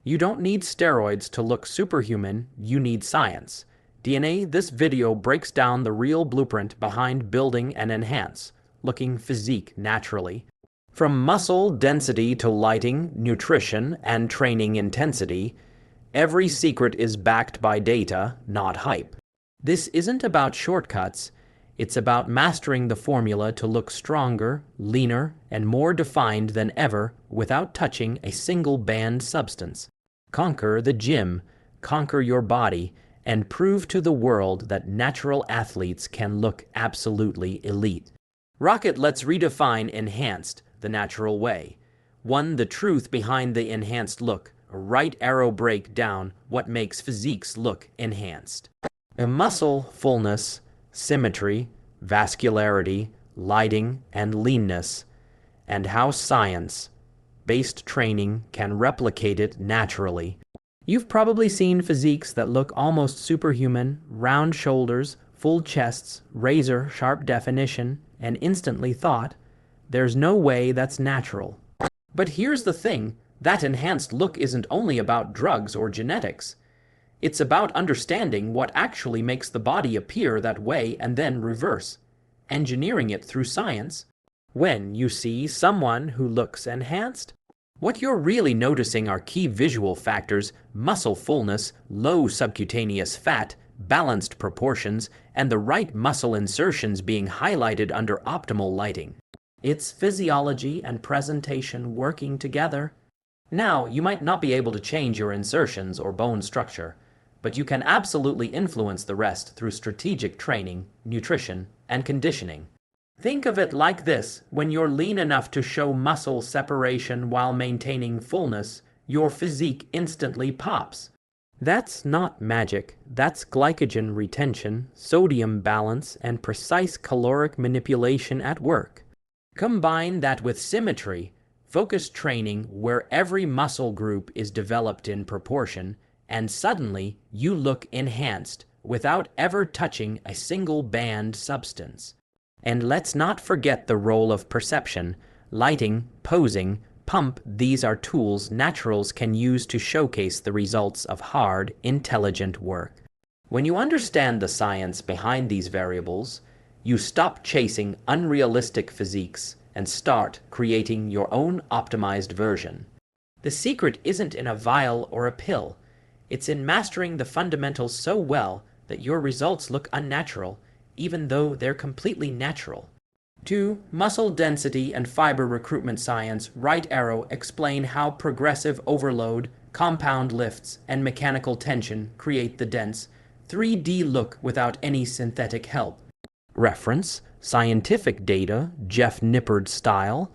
You don't need steroids to look superhuman, you need science. DNA, this video breaks down the real blueprint behind building and enhance, looking physique naturally. From muscle density to lighting, nutrition, and training intensity, every secret is backed by data, not hype. This isn't about shortcuts, it's about mastering the formula to look stronger, leaner, and more defined than ever without touching a single banned substance. Conquer the gym, conquer your body, and prove to the world that natural athletes can look absolutely elite. Rocket, let's redefine enhanced the natural way. 1. The truth behind the enhanced look. A right arrow break down what makes physiques look enhanced. A muscle fullness, symmetry, vascularity, lighting, and leanness, and how science-based training can replicate it naturally. You've probably seen physiques that look almost superhuman, round shoulders, full chests, razor-sharp definition, and instantly thought, there's no way that's natural. But here's the thing, that enhanced look isn't only about drugs or genetics. It's about understanding what actually makes the body appear that way and then reverse, engineering it through science. When you see someone who looks enhanced, what you're really noticing are key visual factors: muscle fullness, low subcutaneous fat, balanced proportions, and the right muscle insertions being highlighted under optimal lighting. It's physiology and presentation working together. Now, you might not be able to change your insertions or bone structure, but you can absolutely influence the rest through strategic training, nutrition, and conditioning. Think of it like this: when you're lean enough to show muscle separation while maintaining fullness, your physique instantly pops. That's not magic, that's glycogen retention, sodium balance, and precise caloric manipulation at work. Combine that with symmetry, focused training where every muscle group is developed in proportion, and suddenly you look enhanced without ever touching a single banned substance. And let's not forget the role of perception, lighting, posing, pump. These are tools naturals can use to showcase the results of hard, intelligent work. When you understand the science behind these variables, you stop chasing unrealistic physiques and start creating your own optimized version. The secret isn't in a vial or a pill. It's in mastering the fundamentals so well that your results look unnatural, even though they're completely natural. 2. Muscle density and fiber recruitment science. Right arrow explain how progressive overload, compound lifts, and mechanical tension create the dense, 3D look without any synthetic help. Reference: scientific data, Jeff Nippard style.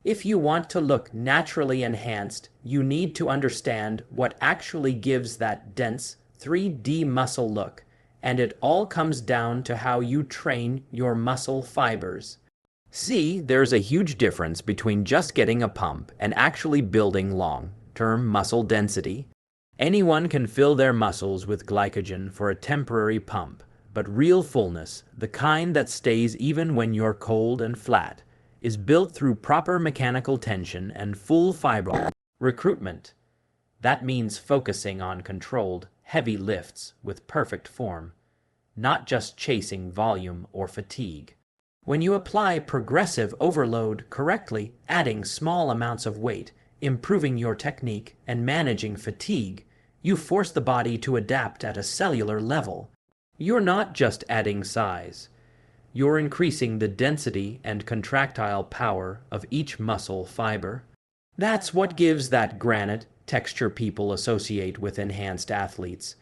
If you want to look naturally enhanced, you need to understand what actually gives that dense, 3D muscle look, and it all comes down to how you train your muscle fibers. See, there's a huge difference between just getting a pump and actually building long-term muscle density. Anyone can fill their muscles with glycogen for a temporary pump, but real fullness, the kind that stays even when you're cold and flat, is built through proper mechanical tension and full fiber recruitment. That means focusing on controlled, heavy lifts with perfect form, not just chasing volume or fatigue. When you apply progressive overload correctly, adding small amounts of weight, improving your technique, and managing fatigue, you force the body to adapt at a cellular level. You're not just adding size. You're increasing the density and contractile power of each muscle fiber. That's what gives that granite texture people associate with enhanced athletes.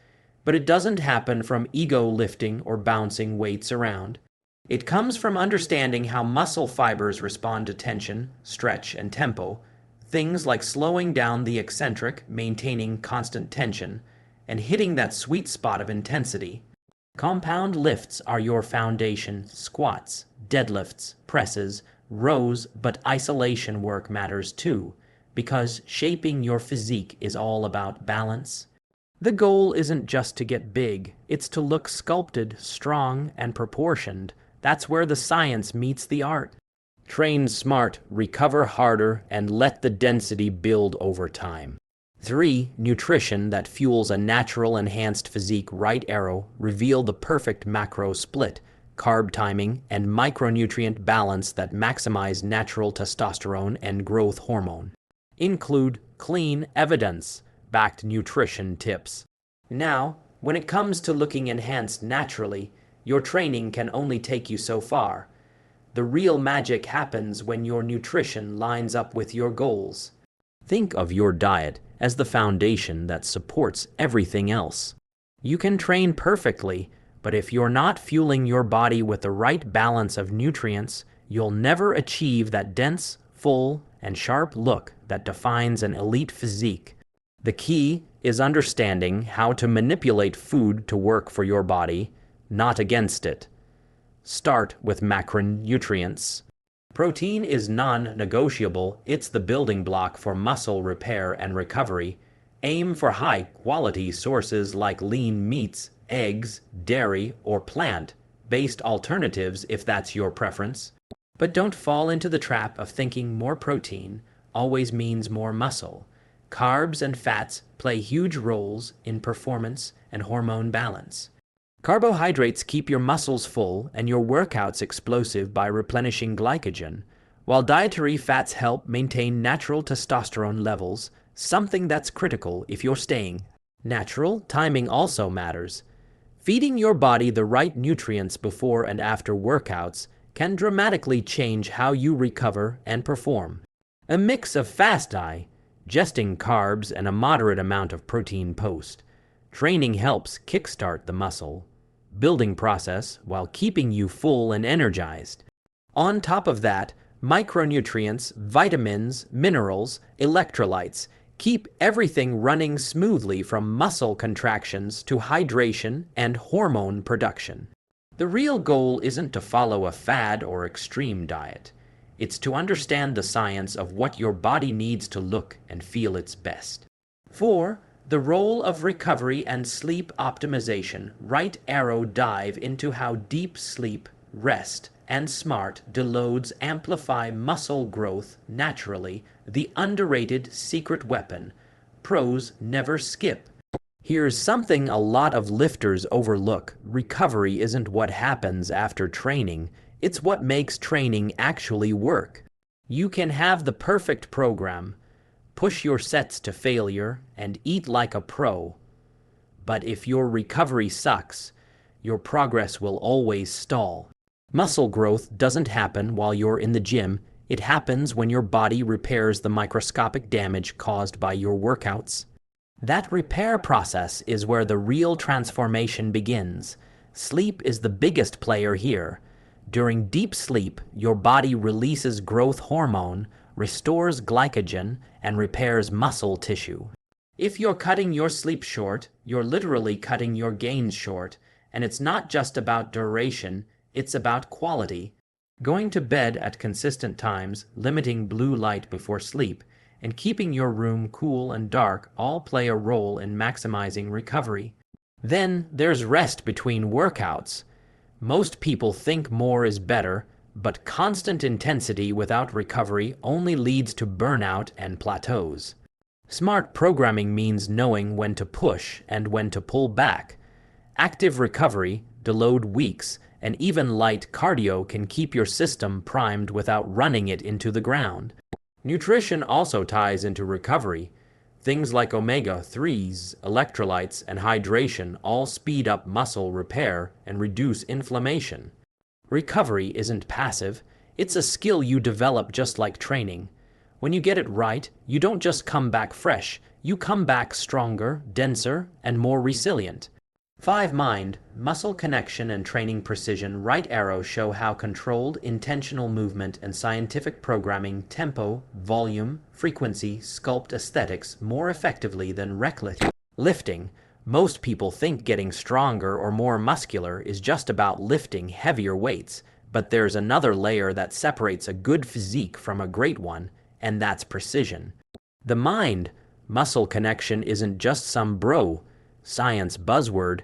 But it doesn't happen from ego lifting or bouncing weights around. It comes from understanding how muscle fibers respond to tension, stretch, and tempo, things like slowing down the eccentric, maintaining constant tension, and hitting that sweet spot of intensity. Compound lifts are your foundation: squats, deadlifts, presses, rows, but isolation work matters too, because shaping your physique is all about balance. The goal isn't just to get big, it's to look sculpted, strong, and proportioned. That's where the science meets the art. Train smart, recover harder, and let the density build over time. 3. Nutrition that fuels a natural enhanced physique right arrow reveal the perfect macro split, carb timing, and micronutrient balance that maximize natural testosterone and growth hormone. Include clean, evidence-backed nutrition tips. Now, when it comes to looking enhanced naturally, your training can only take you so far. The real magic happens when your nutrition lines up with your goals. Think of your diet as the foundation that supports everything else. You can train perfectly, but if you're not fueling your body with the right balance of nutrients, you'll never achieve that dense, full, and sharp look that defines an elite physique. The key is understanding how to manipulate food to work for your body, not against it. Start with macronutrients. Protein is non-negotiable. It's the building block for muscle repair and recovery. Aim for high-quality sources like lean meats, eggs, dairy, or plant-based alternatives if that's your preference. But don't fall into the trap of thinking more protein always means more muscle. Carbs and fats play huge roles in performance and hormone balance. Carbohydrates keep your muscles full and your workouts explosive by replenishing glycogen, while dietary fats help maintain natural testosterone levels, something that's critical if you're staying natural. Timing also matters. Feeding your body the right nutrients before and after workouts can dramatically change how you recover and perform. A mix of fast-digesting carbs and a moderate amount of protein post. Training helps kickstart the muscle building process while keeping you full and energized. On top of that, micronutrients, vitamins, minerals, electrolytes keep everything running smoothly from muscle contractions to hydration and hormone production. The real goal isn't to follow a fad or extreme diet. It's to understand the science of what your body needs to look and feel its best. 4. The role of recovery and sleep optimization. Right arrow dive into how deep sleep, rest, and smart deloads amplify muscle growth naturally, the underrated secret weapon. Pros never skip. Here's something a lot of lifters overlook. Recovery isn't what happens after training, it's what makes training actually work. You can have the perfect program, push your sets to failure, and eat like a pro. But if your recovery sucks, your progress will always stall. Muscle growth doesn't happen while you're in the gym. It happens when your body repairs the microscopic damage caused by your workouts. That repair process is where the real transformation begins. Sleep is the biggest player here. During deep sleep, your body releases growth hormone, restores glycogen, and repairs muscle tissue. If you're cutting your sleep short, you're literally cutting your gains short, and it's not just about duration, it's about quality. Going to bed at consistent times, limiting blue light before sleep, and keeping your room cool and dark all play a role in maximizing recovery. Then there's rest between workouts. Most people think more is better, but constant intensity without recovery only leads to burnout and plateaus. Smart programming means knowing when to push and when to pull back. Active recovery, deload weeks, and even light cardio can keep your system primed without running it into the ground. Nutrition also ties into recovery. Things like omega-3s, electrolytes, and hydration all speed up muscle repair and reduce inflammation. Recovery isn't passive, it's a skill you develop just like training. When you get it right, you don't just come back fresh, you come back stronger, denser, and more resilient. 5. Mind, muscle connection, and training precision. Right arrows show how controlled, intentional movement and scientific programming tempo, volume, frequency sculpt aesthetics more effectively than reckless lifting. Most people think getting stronger or more muscular is just about lifting heavier weights, but there's another layer that separates a good physique from a great one, and that's precision. The mind-muscle connection isn't just some science buzzword.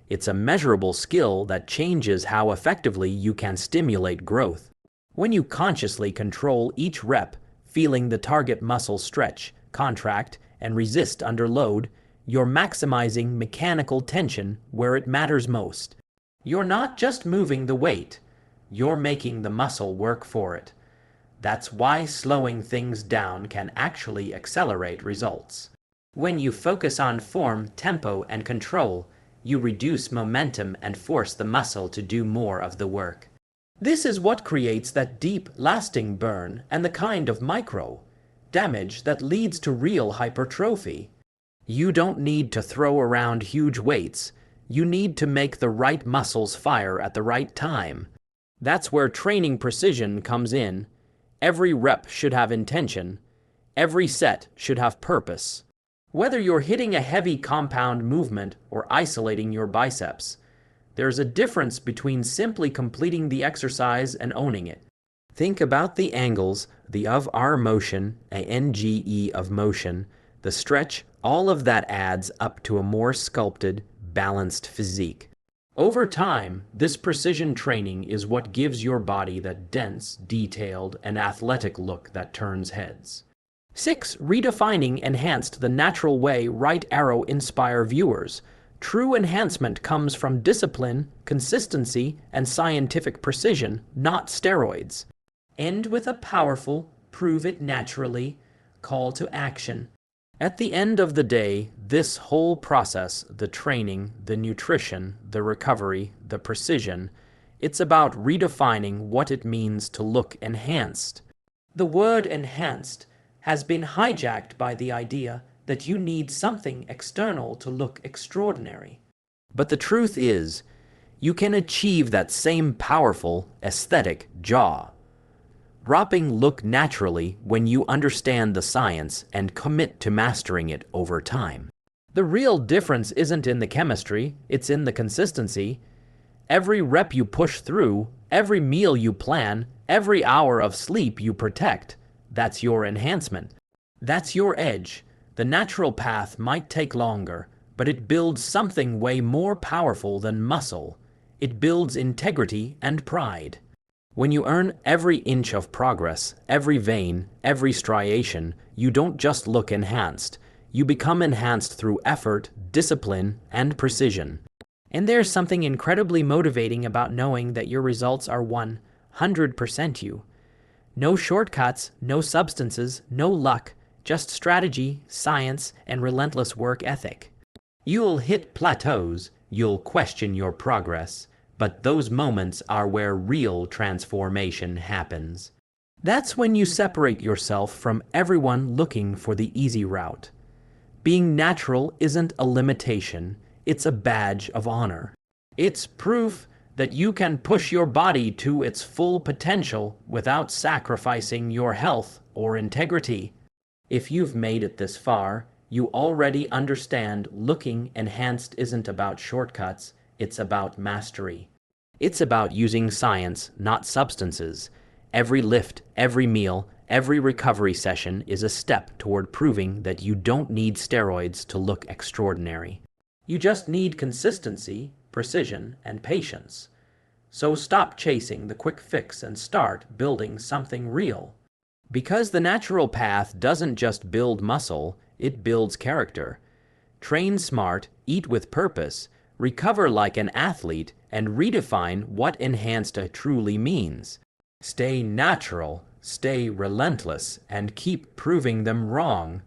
It's a measurable skill that changes how effectively you can stimulate growth. When you consciously control each rep, feeling the target muscle stretch, contract, and resist under load, you're maximizing mechanical tension where it matters most. You're not just moving the weight, you're making the muscle work for it. That's why slowing things down can actually accelerate results. When you focus on form, tempo, and control, you reduce momentum and force the muscle to do more of the work. This is what creates that deep, lasting burn and the kind of micro damage that leads to real hypertrophy. You don't need to throw around huge weights. You need to make the right muscles fire at the right time. That's where training precision comes in. Every rep should have intention. Every set should have purpose. Whether you're hitting a heavy compound movement or isolating your biceps, there's a difference between simply completing the exercise and owning it. Think about the angles, the of our motion, ANGE of motion, the stretch, all of that adds up to a more sculpted, balanced physique. Over time, this precision training is what gives your body that dense, detailed, and athletic look that turns heads. 6. Redefining enhanced the natural way right arrow inspire viewers. True enhancement comes from discipline, consistency, and scientific precision, not steroids. End with a powerful, prove it naturally, call to action. At the end of the day, this whole process, the training, the nutrition, the recovery, the precision, it's about redefining what it means to look enhanced. The word enhanced has been hijacked by the idea that you need something external to look extraordinary. But the truth is, you can achieve that same powerful, aesthetic jaw. Dropping look naturally when you understand the science and commit to mastering it over time. The real difference isn't in the chemistry, it's in the consistency. Every rep you push through, every meal you plan, every hour of sleep you protect, that's your enhancement. That's your edge. The natural path might take longer, but it builds something way more powerful than muscle. It builds integrity and pride. When you earn every inch of progress, every vein, every striation, you don't just look enhanced. You become enhanced through effort, discipline, and precision. And there's something incredibly motivating about knowing that your results are 100% you. No shortcuts, no substances, no luck, just strategy, science, and relentless work ethic. You'll hit plateaus, you'll question your progress, but those moments are where real transformation happens. That's when you separate yourself from everyone looking for the easy route. Being natural isn't a limitation, it's a badge of honor. It's proof that you can push your body to its full potential without sacrificing your health or integrity. If you've made it this far, you already understand looking enhanced isn't about shortcuts, it's about mastery. It's about using science, not substances. Every lift, every meal, every recovery session is a step toward proving that you don't need steroids to look extraordinary. You just need consistency, precision, and patience. So stop chasing the quick fix and start building something real. Because the natural path doesn't just build muscle, it builds character. Train smart, eat with purpose, recover like an athlete, and redefine what enhanced truly means. Stay natural, stay relentless, and keep proving them wrong.